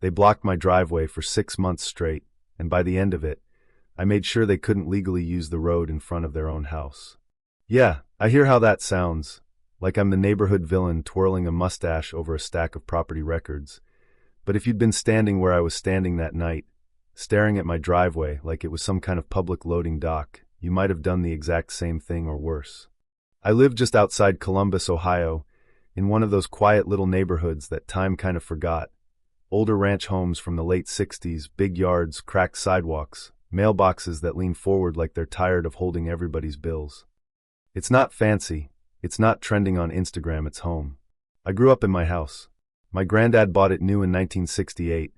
They blocked my driveway for 6 months straight, and by the end of it, I made sure they couldn't legally use the road in front of their own house. Yeah, I hear how that sounds, like I'm the neighborhood villain twirling a mustache over a stack of property records. But if you'd been standing where I was standing that night, staring at my driveway like it was some kind of public loading dock, you might have done the exact same thing or worse. I live just outside Columbus, Ohio, in one of those quiet little neighborhoods that time kind of forgot. Older ranch homes from the late 60s, big yards, cracked sidewalks, mailboxes that lean forward like they're tired of holding everybody's bills. It's not fancy, it's not trending on Instagram, it's home. I grew up in my house. My granddad bought it new in 1968,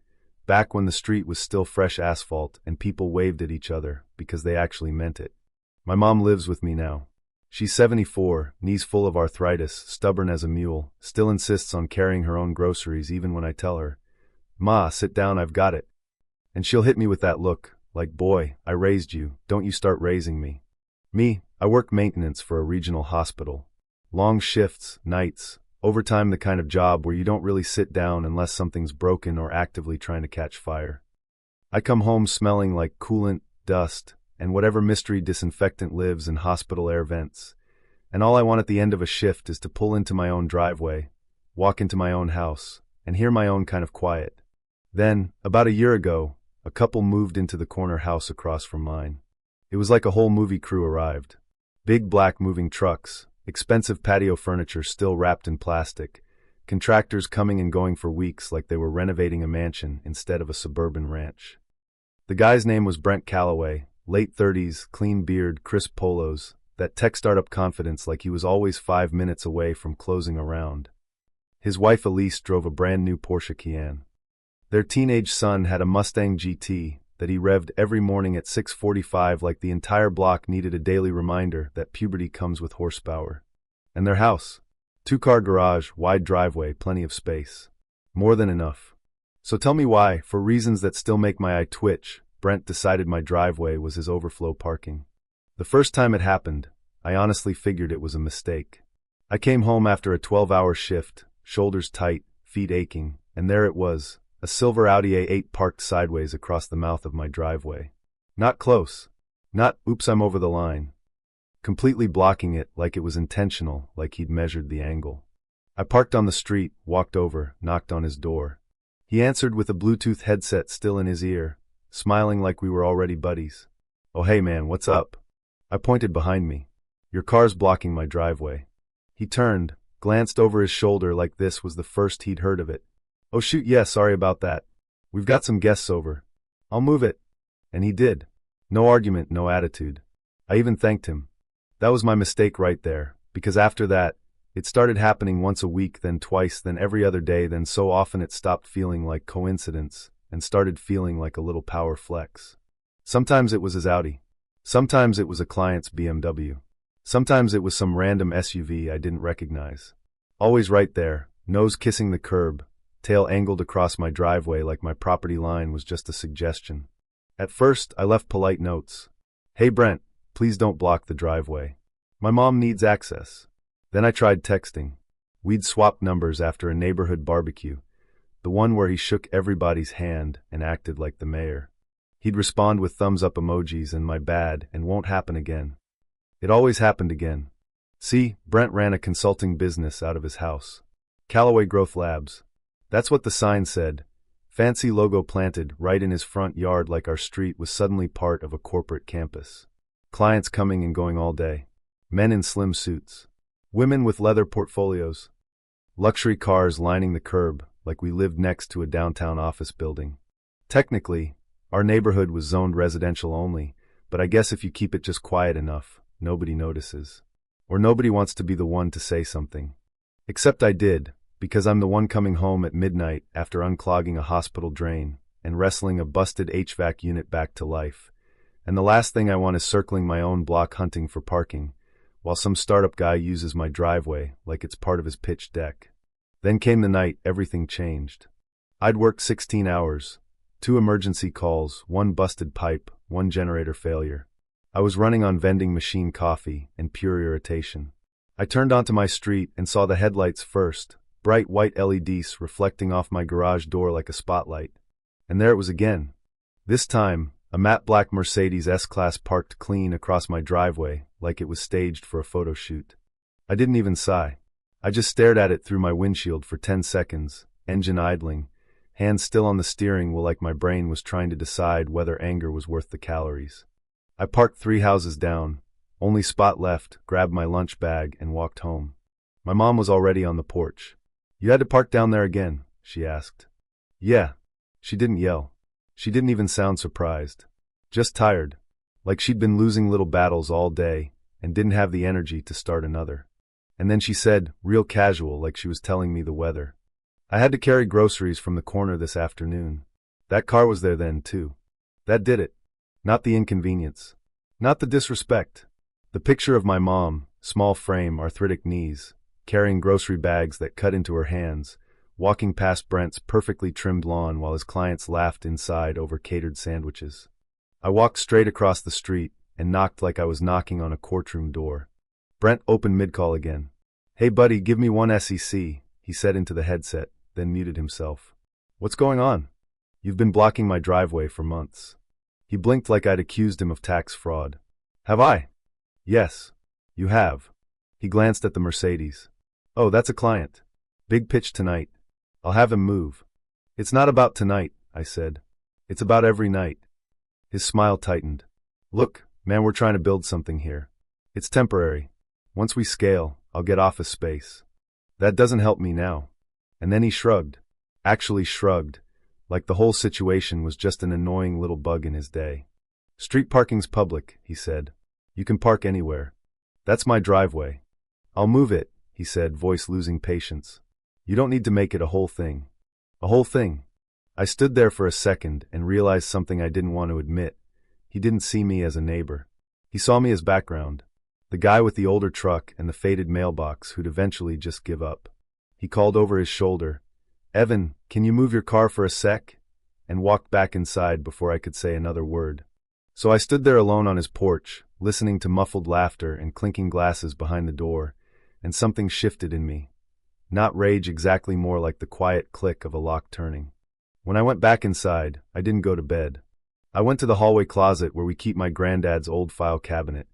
back when the street was still fresh asphalt and people waved at each other because they actually meant it. My mom lives with me now. She's 74, knees full of arthritis, stubborn as a mule, still insists on carrying her own groceries even when I tell her, "Ma, sit down, I've got it." And she'll hit me with that look, like, "Boy, I raised you, don't you start raising me." Me, I work maintenance for a regional hospital. Long shifts, nights, overtime, the kind of job where you don't really sit down unless something's broken or actively trying to catch fire. I come home smelling like coolant, dust, and whatever mystery disinfectant lives in hospital air vents. And all I want at the end of a shift is to pull into my own driveway, walk into my own house, and hear my own kind of quiet. Then, about a year ago, a couple moved into the corner house across from mine. It was like a whole movie crew arrived. Big black moving trucks, expensive patio furniture still wrapped in plastic, contractors coming and going for weeks like they were renovating a mansion instead of a suburban ranch. The guy's name was Brent Calloway, late 30s, clean beard, crisp polos, that tech startup confidence like he was always 5 minutes away from closing a round. His wife Elise drove a brand new Porsche Cayenne. Their teenage son had a Mustang GT that he revved every morning at 6:45 like the entire block needed a daily reminder that puberty comes with horsepower. And their house. 2-car garage, wide driveway, plenty of space. More than enough. So tell me why, for reasons that still make my eye twitch, Brent decided my driveway was his overflow parking. The first time it happened, I honestly figured it was a mistake. I came home after a 12-hour shift, shoulders tight, feet aching, and there it was, a silver Audi A8 parked sideways across the mouth of my driveway. Not close. Not, oops, I'm over the line. Completely blocking it like it was intentional, like he'd measured the angle. I parked on the street, walked over, knocked on his door. He answered with a Bluetooth headset still in his ear, smiling like we were already buddies. "Oh hey man, what's up?" I pointed behind me. "Your car's blocking my driveway." He turned, glanced over his shoulder like this was the first he'd heard of it. "Oh shoot, yeah, sorry about that. We've got some guests over. I'll move it." And he did. No argument, no attitude. I even thanked him. That was my mistake right there, because after that, it started happening once a week, then twice, then every other day, then so often it stopped feeling like coincidence and started feeling like a little power flex. Sometimes it was his Audi. Sometimes it was a client's BMW. Sometimes it was some random SUV I didn't recognize. Always right there, nose kissing the curb, tail angled across my driveway like my property line was just a suggestion. At first, I left polite notes. "Hey Brent, please don't block the driveway. My mom needs access." Then I tried texting. We'd swapped numbers after a neighborhood barbecue, the one where he shook everybody's hand and acted like the mayor. He'd respond with thumbs up emojis and "my bad" and "won't happen again." It always happened again. See, Brent ran a consulting business out of his house. Callaway Growth Labs. That's what the sign said. Fancy logo planted right in his front yard like our street was suddenly part of a corporate campus. Clients coming and going all day. Men in slim suits. Women with leather portfolios. Luxury cars lining the curb like we lived next to a downtown office building. Technically, our neighborhood was zoned residential only, but I guess if you keep it just quiet enough, nobody notices. Or nobody wants to be the one to say something. Except I did, because I'm the one coming home at midnight after unclogging a hospital drain and wrestling a busted HVAC unit back to life. And the last thing I want is circling my own block hunting for parking, while some startup guy uses my driveway like it's part of his pitch deck. Then came the night everything changed. I'd worked 16 hours, 2 emergency calls, 1 busted pipe, 1 generator failure. I was running on vending machine coffee and pure irritation. I turned onto my street and saw the headlights first, bright white LEDs reflecting off my garage door like a spotlight. And there it was again. This time, a matte black Mercedes S-Class parked clean across my driveway, like it was staged for a photo shoot. I didn't even sigh. I just stared at it through my windshield for 10 seconds, engine idling, hands still on the steering wheel like my brain was trying to decide whether anger was worth the calories. I parked 3 houses down, only spot left, grabbed my lunch bag, and walked home. My mom was already on the porch. "You had to park down there again?" she asked. "Yeah." She didn't yell. She didn't even sound surprised. Just tired, like she'd been losing little battles all day and didn't have the energy to start another. And then she said, real casual, like she was telling me the weather, "I had to carry groceries from the corner this afternoon. That car was there then, too. That did it. Not the inconvenience. Not the disrespect." The picture of my mom, small frame, arthritic knees, carrying grocery bags that cut into her hands, walking past Brent's perfectly trimmed lawn while his clients laughed inside over catered sandwiches. I walked straight across the street and knocked like I was knocking on a courtroom door. Brent opened mid-call again. "Hey buddy, give me one SEC, he said into the headset, then muted himself. "What's going on?" "You've been blocking my driveway for months." He blinked like I'd accused him of tax fraud. "Have I?" "Yes, you have." He glanced at the Mercedes. "Oh, that's a client. Big pitch tonight. I'll have him move." "It's not about tonight," I said. "It's about every night." His smile tightened. "Look, man, we're trying to build something here. It's temporary. Once we scale, I'll get office space. That doesn't help me now." And then he shrugged. Actually shrugged, like the whole situation was just an annoying little bug in his day. "Street parking's public," he said. "You can park anywhere. That's my driveway." "I'll move it," he said, voice losing patience. "You don't need to make it a whole thing." "A whole thing?" I stood there for a second and realized something I didn't want to admit. He didn't see me as a neighbor. He saw me as background. The guy with the older truck and the faded mailbox who'd eventually just give up. He called over his shoulder, "Evan, can you move your car for a sec?" and walked back inside before I could say another word. So I stood there alone on his porch, listening to muffled laughter and clinking glasses behind the door, and something shifted in me. Not rage exactly, more like the quiet click of a lock turning. When I went back inside, I didn't go to bed. I went to the hallway closet where we keep my granddad's old file cabinet.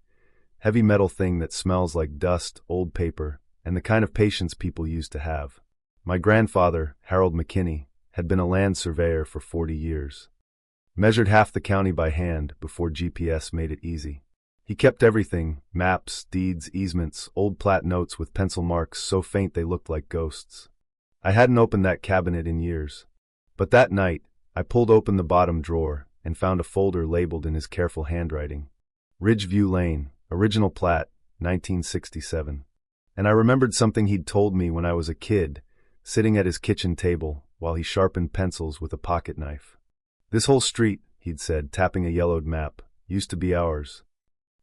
Heavy metal thing that smells like dust, old paper, and the kind of patience people used to have. My grandfather, Harold McKinney, had been a land surveyor for 40 years. Measured half the county by hand before GPS made it easy. He kept everything, maps, deeds, easements, old plat notes with pencil marks so faint they looked like ghosts. I hadn't opened that cabinet in years. But that night, I pulled open the bottom drawer and found a folder labeled in his careful handwriting. Ridgeview Lane, original plat, 1967. And I remembered something he'd told me when I was a kid, sitting at his kitchen table while he sharpened pencils with a pocket knife. "This whole street," he'd said, tapping a yellowed map, "used to be ours."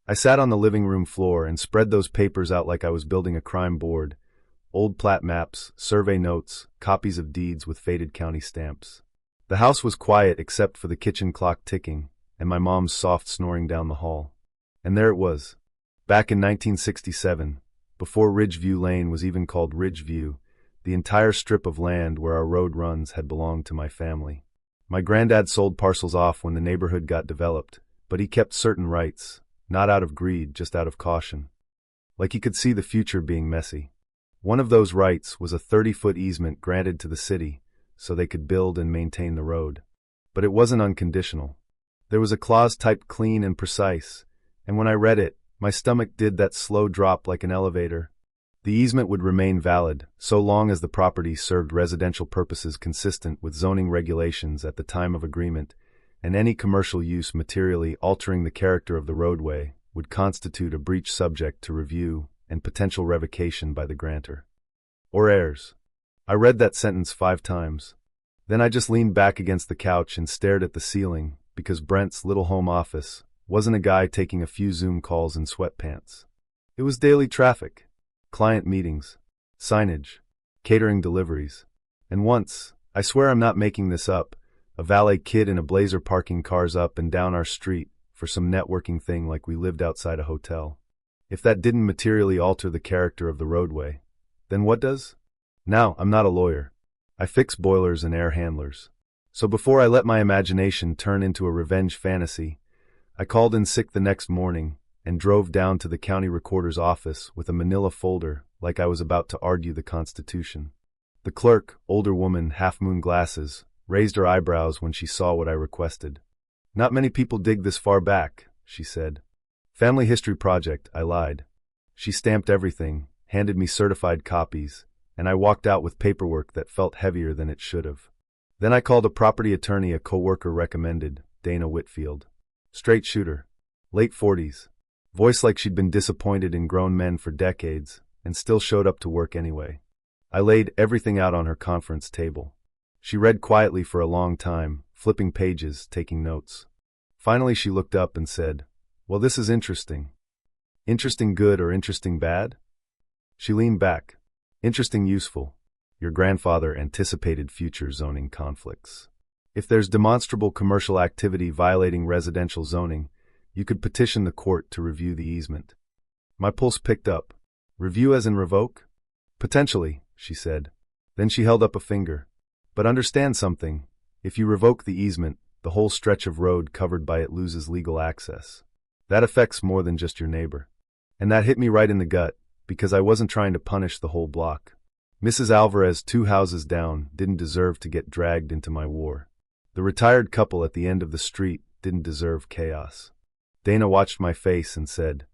I sat on the living room floor and spread those papers out like I was building a crime board. Old plat maps, survey notes, copies of deeds with faded county stamps. The house was quiet except for the kitchen clock ticking and my mom's soft snoring down the hall. And there it was. Back in 1967, before Ridgeview Lane was even called Ridgeview, the entire strip of land where our road runs had belonged to my family. My granddad sold parcels off when the neighborhood got developed, but he kept certain rights, not out of greed, just out of caution. Like he could see the future being messy. One of those rights was a 30-foot easement granted to the city so they could build and maintain the road. But it wasn't unconditional. There was a clause typed clean and precise, and when I read it, my stomach did that slow drop like an elevator. The easement would remain valid so long as the property served residential purposes consistent with zoning regulations at the time of agreement, and any commercial use materially altering the character of the roadway would constitute a breach subject to review and potential revocation by the grantor or heirs. I read that sentence 5 times. Then I just leaned back against the couch and stared at the ceiling because Brent's little home office wasn't a guy taking a few Zoom calls in sweatpants. It was daily traffic, client meetings, signage, catering deliveries. And once, I swear I'm not making this up, a valet kid in a blazer parking cars up and down our street for some networking thing like we lived outside a hotel. If that didn't materially alter the character of the roadway, then what does? Now, I'm not a lawyer. I fix boilers and air handlers. So before I let my imagination turn into a revenge fantasy, I called in sick the next morning and drove down to the county recorder's office with a manila folder like I was about to argue the Constitution. The clerk, older woman, half-moon glasses, raised her eyebrows when she saw what I requested. "Not many people dig this far back," she said. "Family history project," I lied. She stamped everything, handed me certified copies, and I walked out with paperwork that felt heavier than it should have. Then I called a property attorney a coworker recommended, Dana Whitfield. Straight shooter. Late 40s. Voice like she'd been disappointed in grown men for decades, and still showed up to work anyway. I laid everything out on her conference table. She read quietly for a long time, flipping pages, taking notes. Finally she looked up and said, "Well, this is interesting." "Interesting good or interesting bad?" She leaned back. "Interesting useful. Your grandfather anticipated future zoning conflicts. If there's demonstrable commercial activity violating residential zoning, you could petition the court to review the easement." My pulse picked up. "Review as in revoke?" "Potentially," she said. Then she held up a finger. "But understand something. If you revoke the easement, the whole stretch of road covered by it loses legal access. That affects more than just your neighbor." And that hit me right in the gut, because I wasn't trying to punish the whole block. Mrs. Alvarez, 2 houses down, didn't deserve to get dragged into my war. The retired couple at the end of the street didn't deserve chaos. Dana watched my face and said,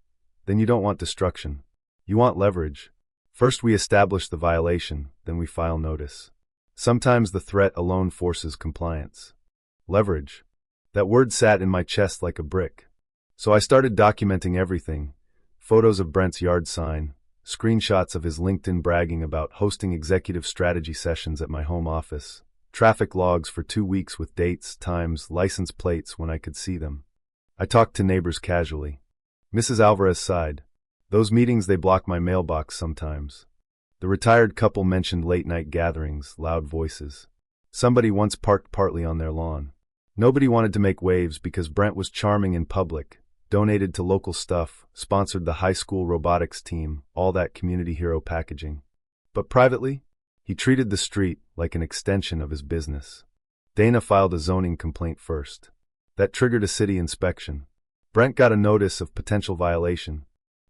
"Then you don't want destruction. You want leverage. First we establish the violation, then we file notice. Sometimes the threat alone forces compliance." Leverage. That word sat in my chest like a brick. So I started documenting everything. Photos of Brent's yard sign, screenshots of his LinkedIn bragging about hosting executive strategy sessions at my home office, traffic logs for 2 weeks with dates, times, license plates when I could see them. I talked to neighbors casually. Mrs. Alvarez sighed. "Those meetings, they block my mailbox sometimes." The retired couple mentioned late-night gatherings, loud voices. Somebody once parked partly on their lawn. Nobody wanted to make waves because Brent was charming in public, donated to local stuff, sponsored the high school robotics team, all that community hero packaging. But privately, he treated the street like an extension of his business. Dana filed a zoning complaint first. That triggered a city inspection. Brent got a notice of potential violation.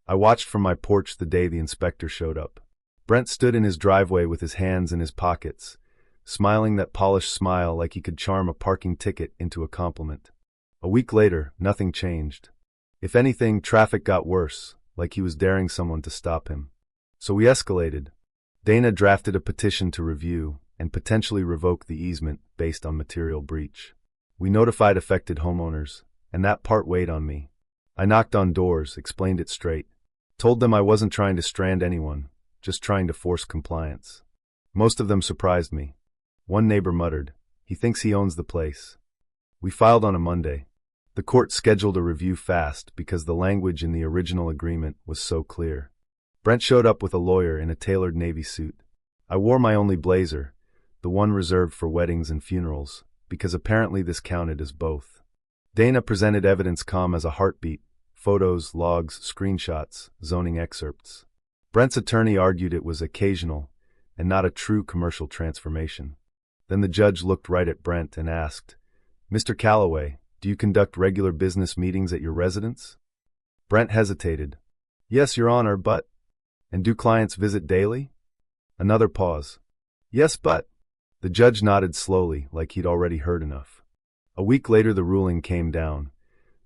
I watched from my porch the day the inspector showed up. Brent stood in his driveway with his hands in his pockets, smiling that polished smile like he could charm a parking ticket into a compliment. A week later, nothing changed. If anything, traffic got worse, like he was daring someone to stop him. So we escalated. Dana drafted a petition to review and potentially revoke the easement based on material breach. We notified affected homeowners, and that part weighed on me. I knocked on doors, explained it straight. Told them I wasn't trying to strand anyone, just trying to force compliance. Most of them surprised me. One neighbor muttered, "He thinks he owns the place." We filed on a Monday. The court scheduled a review fast because the language in the original agreement was so clear. Brent showed up with a lawyer in a tailored navy suit. I wore my only blazer, the one reserved for weddings and funerals, because apparently this counted as both. Dana presented evidence calm as a heartbeat, photos, logs, screenshots, zoning excerpts. Brent's attorney argued it was occasional and not a true commercial transformation. Then the judge looked right at Brent and asked, "Mr. Calloway, do you conduct regular business meetings at your residence?" Brent hesitated. "Yes, Your Honor, but—" "And do clients visit daily?" Another pause. "Yes, but—" The judge nodded slowly, like he'd already heard enough. A week later the ruling came down.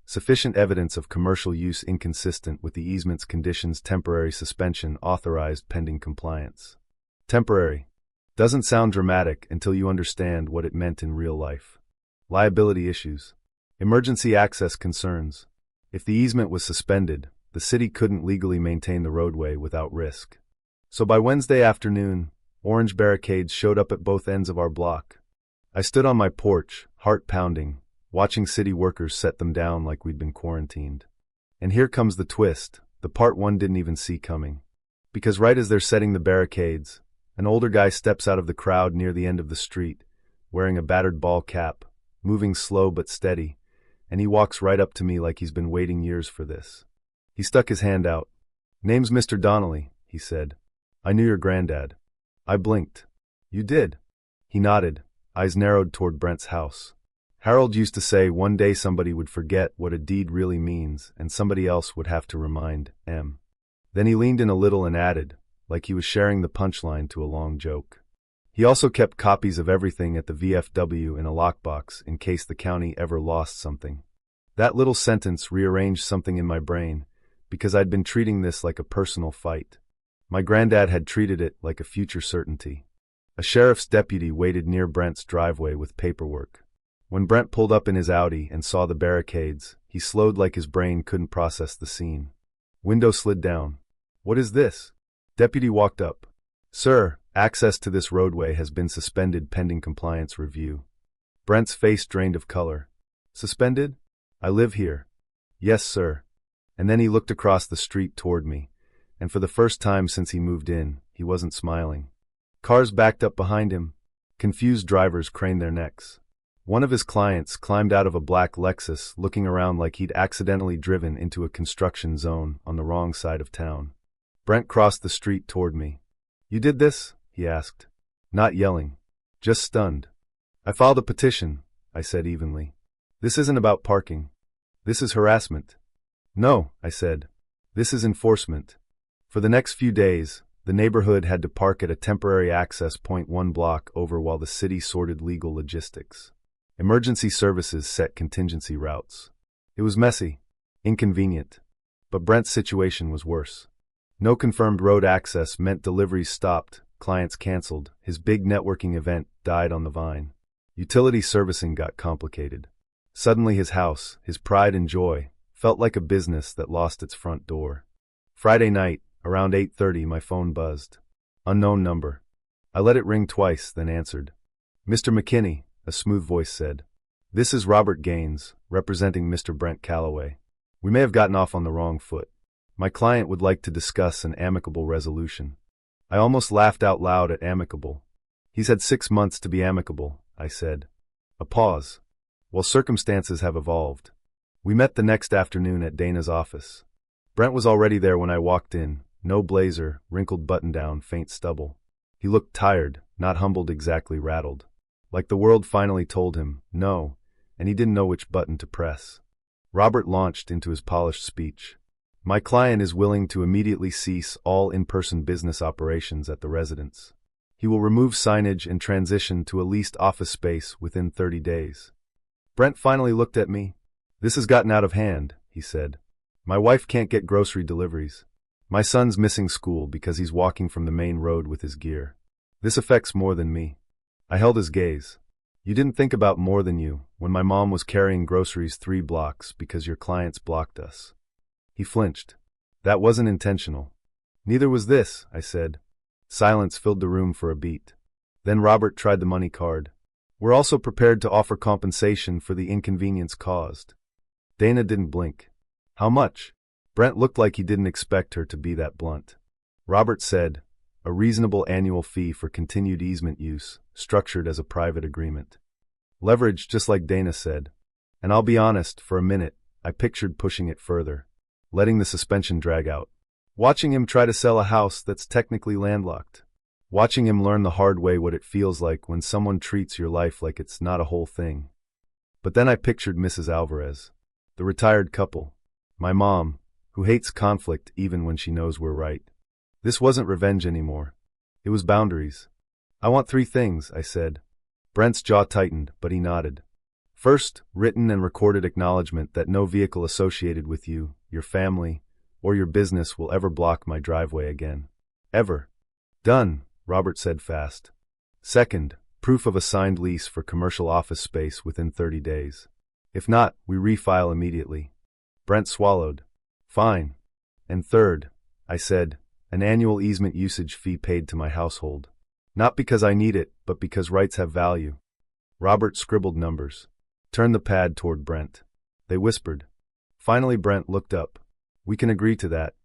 Sufficient evidence of commercial use inconsistent with the easement's conditions, temporary suspension authorized pending compliance. Temporary. Doesn't sound dramatic until you understand what it meant in real life. Liability issues. Emergency access concerns. If the easement was suspended, the city couldn't legally maintain the roadway without risk. So by Wednesday afternoon, orange barricades showed up at both ends of our block. I stood on my porch, heart pounding, watching city workers set them down like we'd been quarantined. And here comes the twist, the part one didn't even see coming. Because right as they're setting the barricades, an older guy steps out of the crowd near the end of the street, wearing a battered ball cap, moving slow but steady, and he walks right up to me like he's been waiting years for this. He stuck his hand out. "Name's Mr. Donnelly," he said. "I knew your granddad." I blinked. You did? He nodded, eyes narrowed toward Brent's house. Harold used to say one day somebody would forget what a deed really means and somebody else would have to remind M. Then he leaned in a little and added, like he was sharing the punchline to a long joke. He also kept copies of everything at the VFW in a lockbox in case the county ever lost something. That little sentence rearranged something in my brain, because I'd been treating this like a personal fight. My granddad had treated it like a future certainty. A sheriff's deputy waited near Brent's driveway with paperwork. When Brent pulled up in his Audi and saw the barricades, he slowed like his brain couldn't process the scene. Window slid down. What is this? Deputy walked up. Sir, access to this roadway has been suspended pending compliance review. Brent's face drained of color. Suspended? I live here. Yes, sir. And then he looked across the street toward me, and for the first time since he moved in, he wasn't smiling. Cars backed up behind him. Confused drivers craned their necks. One of his clients climbed out of a black Lexus, looking around like he'd accidentally driven into a construction zone on the wrong side of town. Brent crossed the street toward me. You did this? He asked. Not yelling. Just stunned. I filed a petition, I said evenly. This isn't about parking. This is harassment. No, I said. This is enforcement. For the next few days, the neighborhood had to park at a temporary access point 1 block over while the city sorted legal logistics. Emergency services set contingency routes. It was messy, inconvenient, but Brent's situation was worse. No confirmed road access meant deliveries stopped, clients canceled, his big networking event died on the vine. Utility servicing got complicated. Suddenly his house, his pride and joy, felt like a business that lost its front door. Friday night, around 8:30, my phone buzzed. Unknown number. I let it ring twice, then answered. Mr. McKinney, a smooth voice said. This is Robert Gaines, representing Mr. Brent Calloway. We may have gotten off on the wrong foot. My client would like to discuss an amicable resolution. I almost laughed out loud at amicable. He's had 6 months to be amicable, I said. A pause. Well, circumstances have evolved. We met the next afternoon at Dana's office. Brent was already there when I walked in, no blazer, wrinkled button-down, faint stubble. He looked tired, not humbled, exactly rattled. Like the world finally told him, no, and he didn't know which button to press. Robert launched into his polished speech. My client is willing to immediately cease all in-person business operations at the residence. He will remove signage and transition to a leased office space within 30 days. Brent finally looked at me. This has gotten out of hand, he said. My wife can't get grocery deliveries. My son's missing school because he's walking from the main road with his gear. This affects more than me. I held his gaze. You didn't think about more than you when my mom was carrying groceries 3 blocks because your clients blocked us. He flinched. That wasn't intentional. Neither was this, I said. Silence filled the room for a beat. Then Robert tried the money card. We're also prepared to offer compensation for the inconvenience caused. Dana didn't blink. How much? Brent looked like he didn't expect her to be that blunt. Robert said, a reasonable annual fee for continued easement use, structured as a private agreement. Leverage, just like Dana said. And I'll be honest, for a minute, I pictured pushing it further, letting the suspension drag out. Watching him try to sell a house that's technically landlocked. Watching him learn the hard way what it feels like when someone treats your life like it's not a whole thing. But then I pictured Mrs. Alvarez, the retired couple, my mom, who hates conflict even when she knows we're right. This wasn't revenge anymore. It was boundaries. I want 3 things, I said. Brent's jaw tightened, but he nodded. First, written and recorded acknowledgement that no vehicle associated with you, your family, or your business will ever block my driveway again. Ever. Done, Robert said fast. Second, proof of a signed lease for commercial office space within 30 days. If not, we refile immediately. Brent swallowed. Fine. And third, I said, an annual easement usage fee paid to my household. Not because I need it, but because rights have value. Robert scribbled numbers. Turned the pad toward Brent. They whispered. Finally Brent looked up. We can agree to that.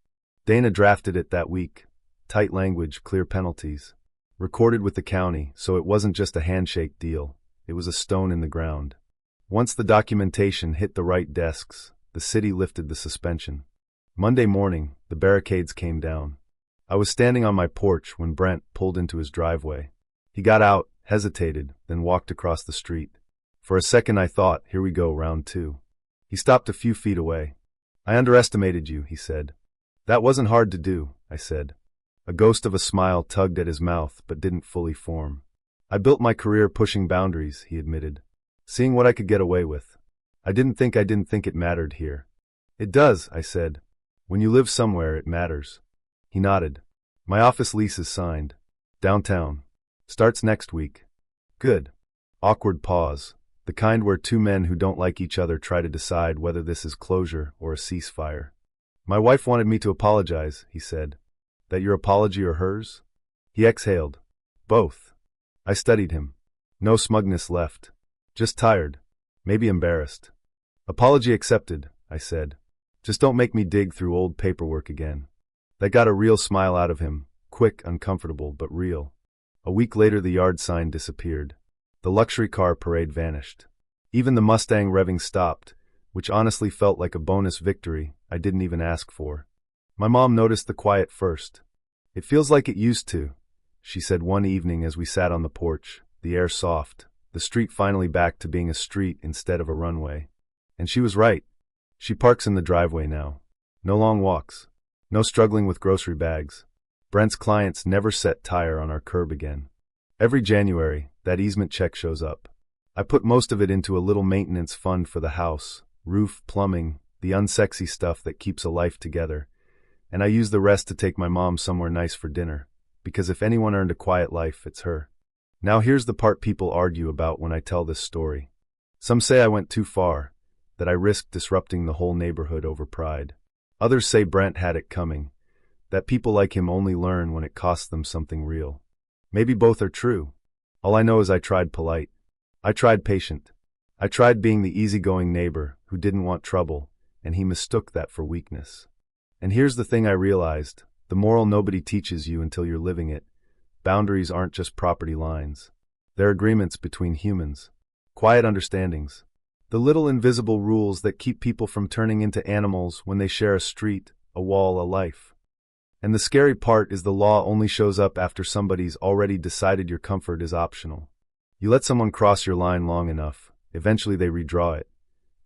Dana drafted it that week. Tight language, clear penalties. Recorded with the county, so it wasn't just a handshake deal. It was a stone in the ground. Once the documentation hit the right desks, the city lifted the suspension. Monday morning, the barricades came down. I was standing on my porch when Brent pulled into his driveway. He got out, hesitated, then walked across the street. For a second I thought, here we go, round two. He stopped a few feet away. I underestimated you, he said. That wasn't hard to do, I said. A ghost of a smile tugged at his mouth but didn't fully form. I built my career pushing boundaries, he admitted. Seeing what I could get away with. I didn't think it mattered here. It does, I said. When you live somewhere, it matters. He nodded. My office lease is signed. Downtown. Starts next week. Good. Awkward pause. The kind where two men who don't like each other try to decide whether this is closure or a ceasefire. My wife wanted me to apologize, he said. That your apology or hers? He exhaled. Both. I studied him. No smugness left. Just tired. Maybe embarrassed. Apology accepted, I said. Just don't make me dig through old paperwork again. That got a real smile out of him. Quick, uncomfortable, but real. A week later the yard sign disappeared. The luxury car parade vanished. Even the Mustang revving stopped, which honestly felt like a bonus victory I didn't even ask for. My mom noticed the quiet first. It feels like it used to, she said one evening as we sat on the porch, the air soft, the street finally back to being a street instead of a runway. And she was right. She parks in the driveway now. No long walks. No struggling with grocery bags. Brent's clients never set tire on our curb again. Every January, that easement check shows up. I put most of it into a little maintenance fund for the house, roof, plumbing, the unsexy stuff that keeps a life together, and I use the rest to take my mom somewhere nice for dinner, because if anyone earned a quiet life, it's her. Now here's the part people argue about when I tell this story. Some say I went too far, that I risked disrupting the whole neighborhood over pride. Others say Brent had it coming, that people like him only learn when it costs them something real. Maybe both are true. All I know is I tried polite. I tried patient. I tried being the easygoing neighbor who didn't want trouble, and he mistook that for weakness. And here's the thing I realized, the moral nobody teaches you until you're living it. Boundaries aren't just property lines. They're agreements between humans. Quiet understandings. The little invisible rules that keep people from turning into animals when they share a street, a wall, a life. And the scary part is the law only shows up after somebody's already decided your comfort is optional. You let someone cross your line long enough, eventually they redraw it.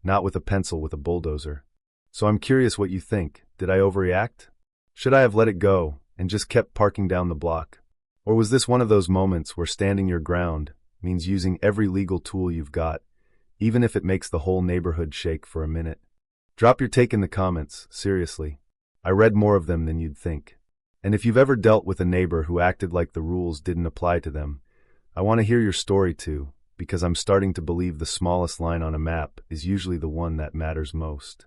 Not with a pencil, with a bulldozer. So I'm curious what you think. Did I overreact? Should I have let it go and just kept parking down the block? Or was this one of those moments where standing your ground means using every legal tool you've got, even if it makes the whole neighborhood shake for a minute? Drop your take in the comments, seriously. I read more of them than you'd think. And if you've ever dealt with a neighbor who acted like the rules didn't apply to them, I want to hear your story too, because I'm starting to believe the smallest line on a map is usually the one that matters most.